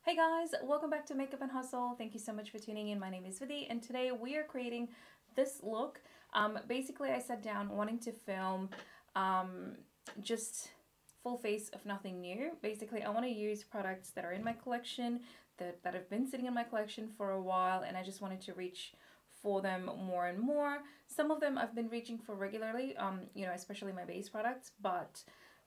Hey guys, welcome back to Makeup and Hustle. Thank you so much for tuning in. My name is Vidhi and today we are creating this look. Basically I sat down wanting to film just full face of nothing new. Basically I want to use products that are in my collection, that have been sitting in my collection for a while, and I just wanted to reach for them more and more. Some of them I've been reaching for regularly, especially my base products, but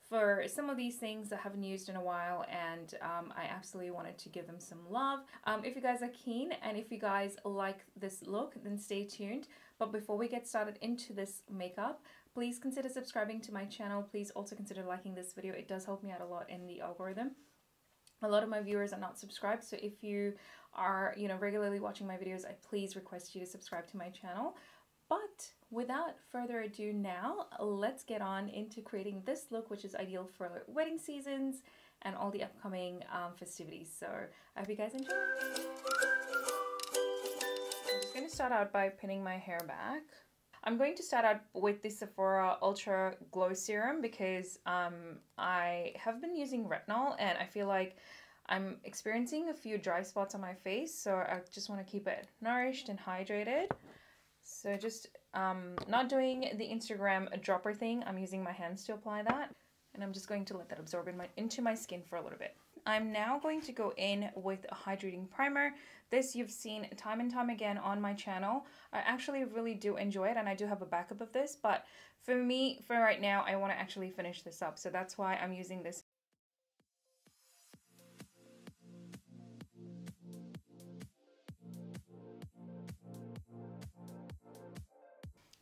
for some of these things I haven't used in a while, and I absolutely wanted to give them some love. If you guys are keen and if you guys like this look, then stay tuned. But before we get started into this makeup, please consider subscribing to my channel. Please also consider liking this video. It does help me out a lot in the algorithm. A lot of my viewers are not subscribed, so if you are regularly watching my videos, I please request you to subscribe to my channel. But without further ado now, let's get on into creating this look, which is ideal for wedding seasons and all the upcoming festivities. So I hope you guys enjoy. I'm just going to start out by pinning my hair back. I'm going to start out with the Sephora Ultra Glow Serum because I have been using retinol and I feel like I'm experiencing a few dry spots on my face, so I just want to keep it nourished and hydrated. So just not doing the Instagram dropper thing. I'm using my hands to apply that, and I'm just going to let that absorb into my skin for a little bit. I'm now going to go in with a hydrating primer. This you've seen time and time again on my channel. I actually really do enjoy it, and I do have a backup of this, but for me, for right now, I want to actually finish this up, so that's why I'm using this.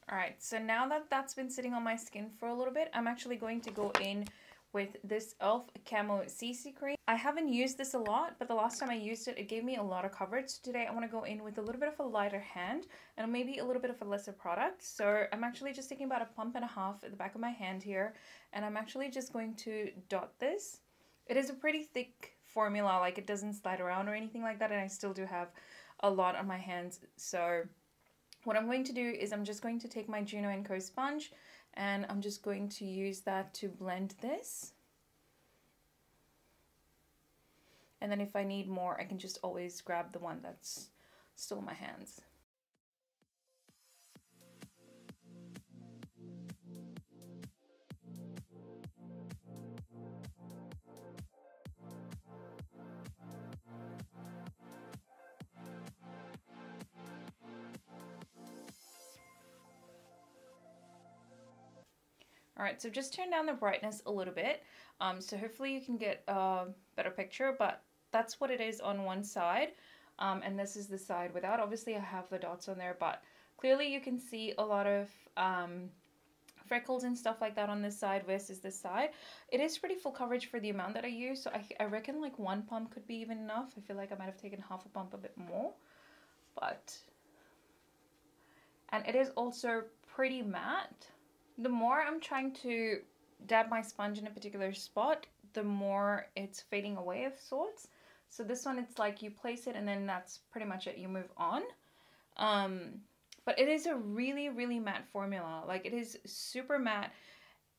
Alright, so now that that's been sitting on my skin for a little bit, I'm actually going to go in with this e.l.f. Camo Cc Cream. I haven't used this a lot, but the last time I used it, it gave me a lot of coverage. So today I want to go in with a little bit of a lighter hand and maybe a little bit of a lesser product. So I'm actually just taking about a pump and a half at the back of my hand here, and I'm actually just going to dot this. It is a pretty thick formula, like it doesn't slide around or anything like that, and I still do have a lot on my hands. So what I'm going to do is I'm just going to take my Juno & Co sponge and I'm just going to use that to blend this. And then if I need more, I can just always grab the one that's still in my hands. Alright, so just turn down the brightness a little bit, so hopefully you can get a better picture, but that's what it is on one side, and this is the side without. Obviously I have the dots on there, but clearly you can see a lot of freckles and stuff like that on this side versus this side. It is pretty full coverage for the amount that I use, so I reckon like one pump could be even enough. I feel like I might have taken half a pump, a bit more, and it is also pretty matte. The more I'm trying to dab my sponge in a particular spot, the more it's fading away of sorts. So this one, it's like you place it and then that's pretty much it. You move on. But it is a really, really matte formula. Like, it is super matte,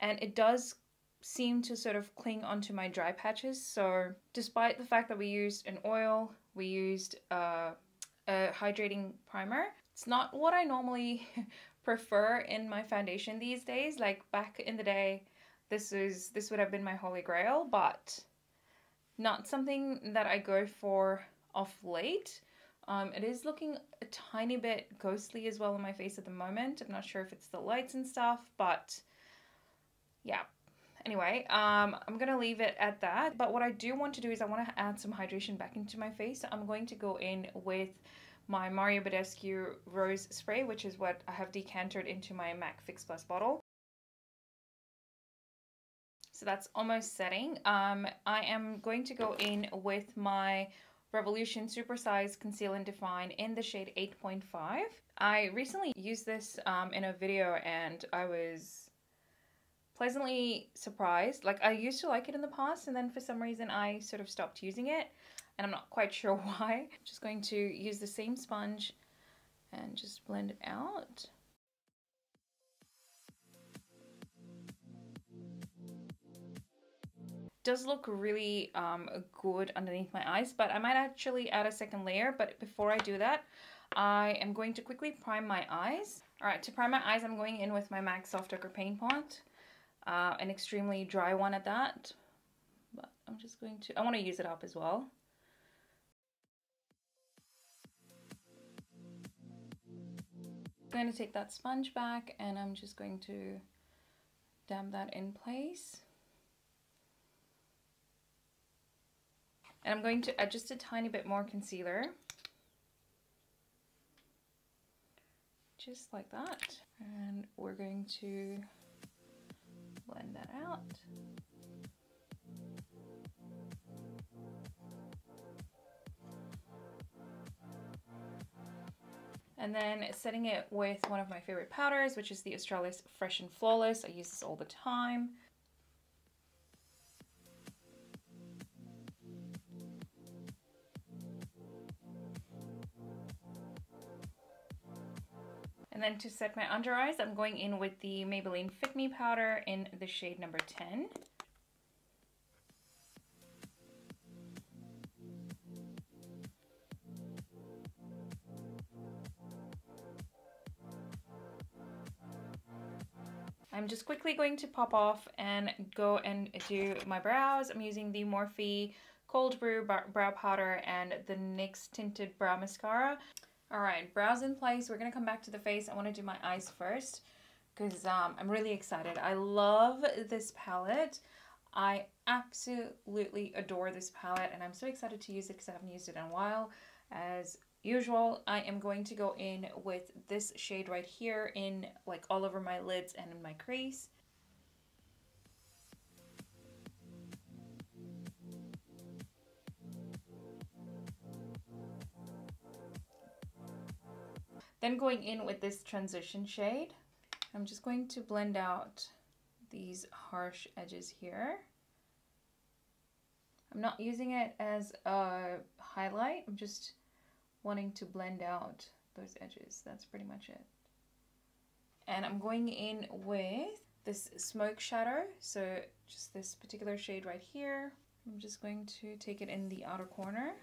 and it does seem to sort of cling onto my dry patches. So despite the fact that we used an oil, we used a hydrating primer, it's not what I normally prefer in my foundation these days. Like back in the day, this would have been my holy grail, but not something that I go for of late. It is looking a tiny bit ghostly as well on my face at the moment. I'm not sure if it's the lights and stuff, but yeah. Anyway, I'm gonna leave it at that. But what I do want to do is I want to add some hydration back into my face. So I'm going to go in with my Mario Badescu Rose Spray, which is what I have decanted into my MAC Fix Plus bottle. So that's almost setting. I am going to go in with my Revolution Supersize Conceal and Define in the shade 8.5. I recently used this in a video and I was pleasantly surprised. Like, I used to like it in the past, and then for some reason I sort of stopped using it, and I'm not quite sure why. I'm just going to use the same sponge and just blend it out. does look really good underneath my eyes, but I might actually add a second layer. But before I do that, I am going to quickly prime my eyes. Alright, to prime my eyes, I'm going in with my MAC Soft Ochre Paint Pot. An extremely dry one at that. But I'm just going to, I want to use it up as well. I'm going to take that sponge back and I'm just going to dab that in place. And I'm going to add just a tiny bit more concealer. Just like that. And we're going to blend that out. And then setting it with one of my favorite powders, which is the Australis Fresh and Flawless. I use this all the time. And then to set my under eyes, I'm going in with the Maybelline Fit Me powder in the shade number 10. I'm just quickly going to pop off and go and do my brows. I'm using the Morphe Cold Brew brow powder and the NYX Tinted Brow Mascara. Alright, brows in place. We're going to come back to the face. I want to do my eyes first because I'm really excited. I love this palette. I absolutely adore this palette and I'm so excited to use it because I haven't used it in a while. As usual, I am going to go in with this shade right here in like all over my lids and in my crease. Then going in with this transition shade, I'm just going to blend out these harsh edges here. I'm not using it as a highlight, I'm just wanting to blend out those edges. That's pretty much it. And I'm going in with this smoke shadow, so just this particular shade right here. I'm just going to take it in the outer corner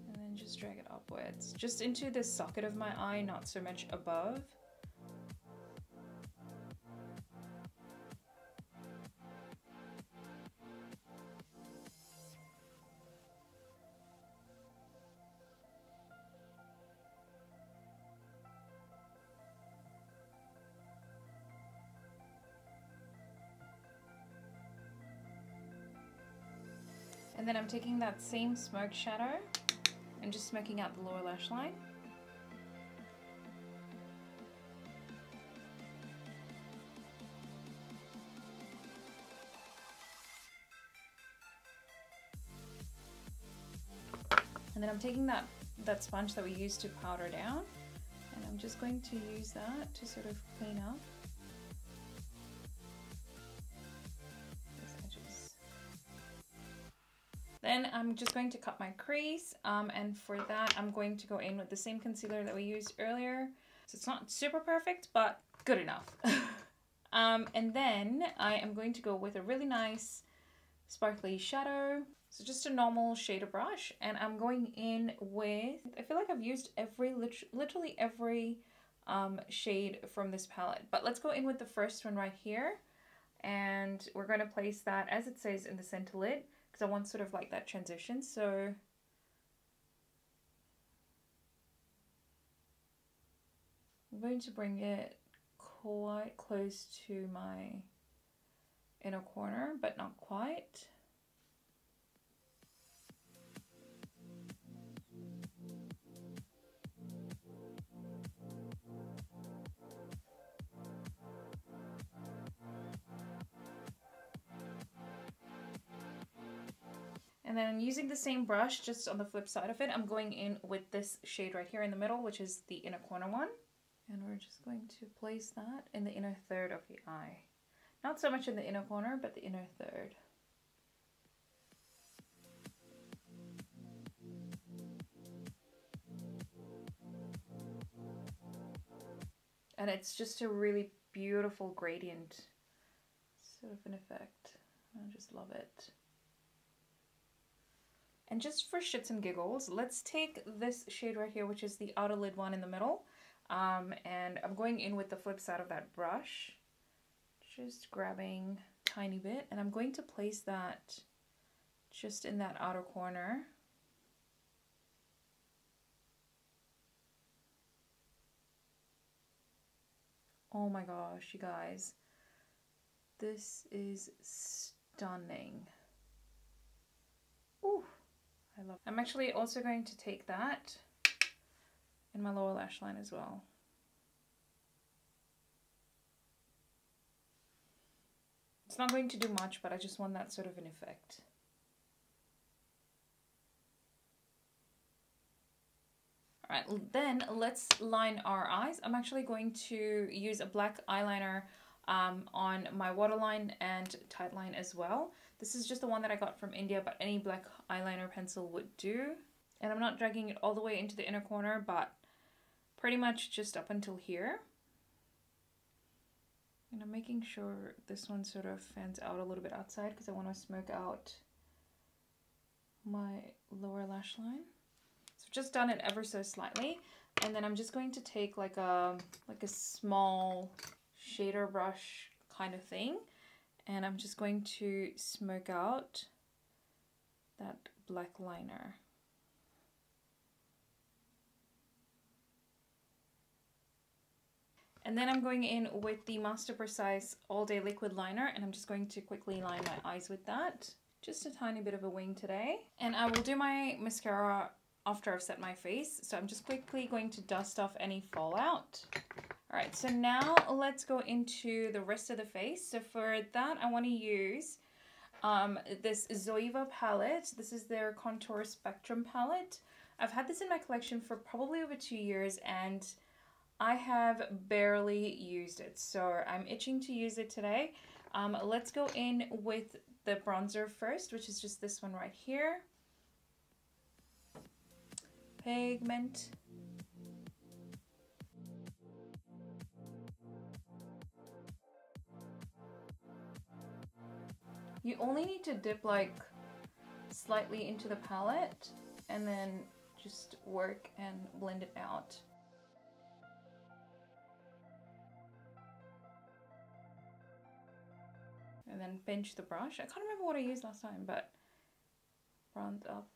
and then just drag it upwards, just into the socket of my eye, not so much above. And then I'm taking that same smoke shadow and just smoking out the lower lash line. And then I'm taking that sponge that we used to powder down, and I'm just going to use that to sort of clean up those edges. Then I'm just going to cut my crease, and for that I'm going to go in with the same concealer that we used earlier. So it's not super perfect, but good enough. And then I am going to go with a really nice sparkly shadow. So just a normal shader brush, and I'm going in with, I feel like I've used literally every shade from this palette, but let's go in with the first one right here, and we're going to place that as it says in the center lid because I want sort of like that transition. So I'm going to bring it quite close to my inner corner, but not quite. And then using the same brush, just on the flip side of it, I'm going in with this shade right here in the middle, which is the inner corner one. And we're just going to place that in the inner third of the eye. Not so much in the inner corner, but the inner third. And it's just a really beautiful gradient sort of an effect. I'm just love it. And just for shits and giggles, let's take this shade right here, which is the outer lid one in the middle. And I'm going in with the flip side of that brush. Just grabbing a tiny bit. And I'm going to place that just in that outer corner. Oh my gosh, you guys. This is stunning. Ooh, I love it. I'm actually also going to take that in my lower lash line as well. It's not going to do much, but I just want that sort of an effect. All right, then let's line our eyes. I'm actually going to use a black eyeliner on my waterline and tightline as well. This is just the one that I got from India, but any black eyeliner pencil would do. And I'm not dragging it all the way into the inner corner, but pretty much just up until here. And I'm making sure this one sort of fans out a little bit outside because I want to smoke out my lower lash line. So just done it ever so slightly, and then I'm just going to take like a small shader brush kind of thing, and I'm just going to smoke out that black liner. And then I'm going in with the Master Precise All Day Liquid Liner, and I'm just going to quickly line my eyes with that. Just a tiny bit of a wing today. And I will do my mascara after I've set my face. So I'm just quickly going to dust off any fallout. All right, so now let's go into the rest of the face. So for that, I want to use this Zoeva palette. This is their Contour Spectrum palette. I've had this in my collection for probably over 2 years, and I have barely used it. So I'm itching to use it today. Let's go in with the bronzer first, which is just this one right here. Pigment. You only need to dip like slightly into the palette and then just work and blend it out. And then pinch the brush. I can't remember what I used last time, but round up.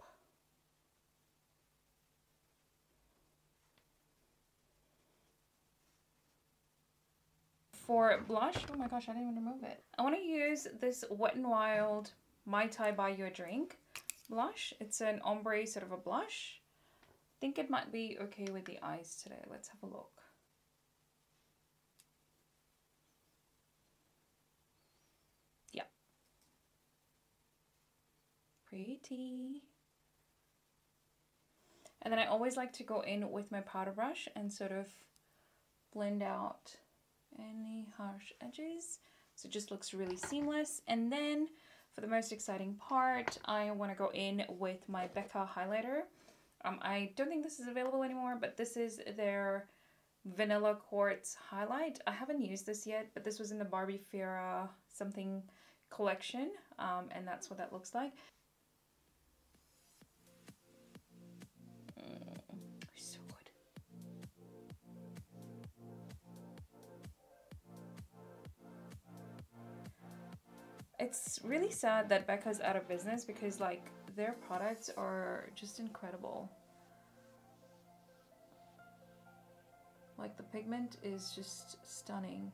For blush, oh my gosh, I didn't even remove it. I want to use this Wet n Wild MaiTai Buy You a Drink blush. It's an ombre sort of a blush. I think it might be okay with the eyes today. Let's have a look. Yeah. Pretty. And then I always like to go in with my powder brush and sort of blend out any harsh edges, so it just looks really seamless. And then for the most exciting part, I want to go in with my Becca highlighter. I don't think this is available anymore, but this is their Vanilla Quartz highlight. I haven't used this yet, but this was in the Barbie Fera something collection, and that's what that looks like. So good. It's really sad that Becca's out of business because like their products are just incredible. Like the pigment is just stunning.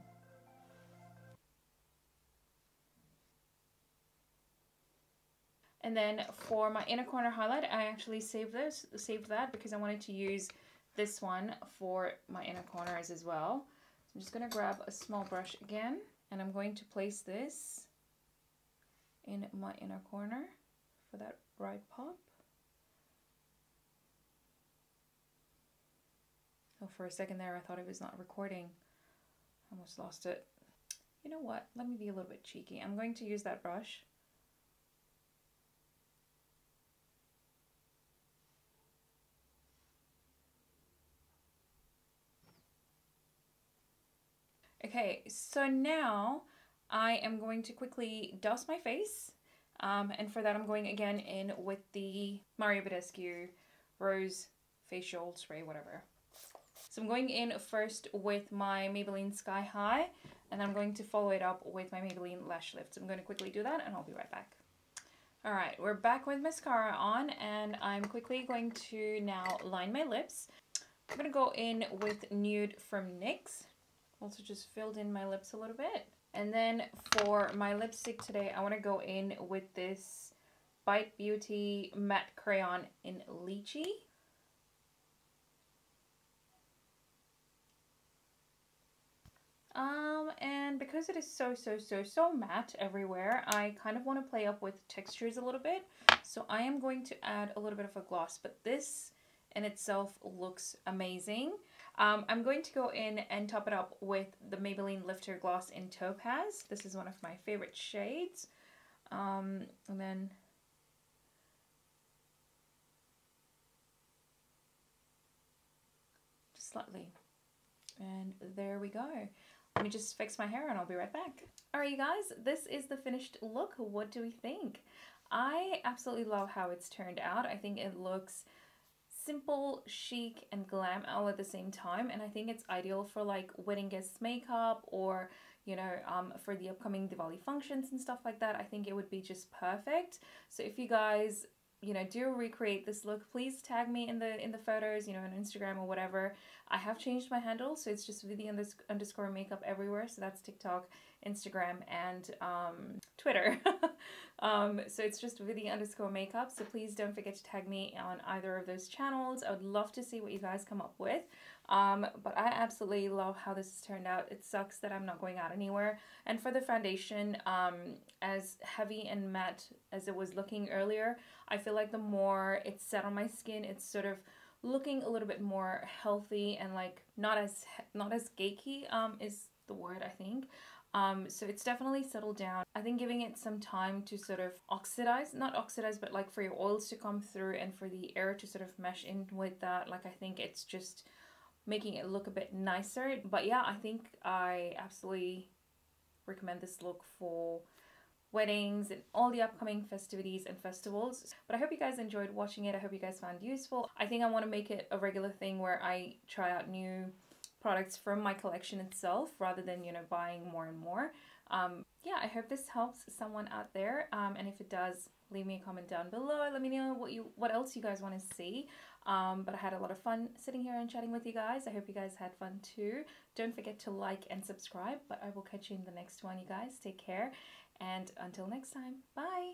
And then for my inner corner highlight, I actually saved that because I wanted to use this one for my inner corners as well. So I'm just gonna grab a small brush again, and I'm going to place this in my inner corner for that bright pop. Oh, for a second there, I thought it was not recording. I almost lost it. You know what? Let me be a little bit cheeky. I'm going to use that brush. Okay, so now I am going to quickly dust my face And for that, I'm going again in with the Mario Badescu Rose Facial Spray, whatever. So I'm going in first with my Maybelline Sky High, and I'm going to follow it up with my Maybelline Lash Lift. So I'm going to quickly do that, and I'll be right back. Alright, we're back with mascara on, and I'm quickly going to now line my lips. I'm going to go in with Nude from NYX. Also just filled in my lips a little bit. And then for my lipstick today, I want to go in with this Bite Beauty Matte Crayon in Lychee. And because it is so matte everywhere, I kind of want to play up with textures a little bit. So I am going to add a little bit of a gloss, but this in itself looks amazing. I'm going to go in and top it up with the Maybelline Lifter Gloss in Topaz. This is one of my favorite shades. And then just slightly. And there we go. Let me just fix my hair and I'll be right back. Alright you guys, this is the finished look. What do we think? I absolutely love how it's turned out. I think it looks simple, chic, and glam all at the same time, and I think it's ideal for like wedding guests makeup, or you know, for the upcoming Diwali functions and stuff like that. I think it would be just perfect. So if you guys, you know, do recreate this look, please tag me in the photos, you know, on Instagram or whatever. I have changed my handle, so it's just __ makeup everywhere. So that's TikTok, Instagram, and Twitter. So it's just __ makeup. So please don't forget to tag me on either of those channels. I would love to see what you guys come up with. But I absolutely love how this has turned out. It sucks that I'm not going out anywhere. And for the foundation, as heavy and matte as it was looking earlier, I feel like the more it's set on my skin, it's sort of looking a little bit more healthy and like not as cakey is the word, I think. So it's definitely settled down. I think giving it some time to sort of oxidize, not oxidize, but like for your oils to come through and for the air to sort of mesh in with that, like I think it's just making it look a bit nicer. But yeah, I think I absolutely recommend this look for weddings and all the upcoming festivities and festivals. But I hope you guys enjoyed watching it. I hope you guys found it useful. I think I want to make it a regular thing where I try out new products from my collection itself rather than, you know, buying more and more. Yeah, I hope this helps someone out there, and if it does, leave me a comment down below. Let me know what else you guys want to see. But I had a lot of fun sitting here and chatting with you guys. I hope you guys had fun too. Don't forget to like and subscribe, but I will catch you in the next one, you guys. Take care, and until next time, bye!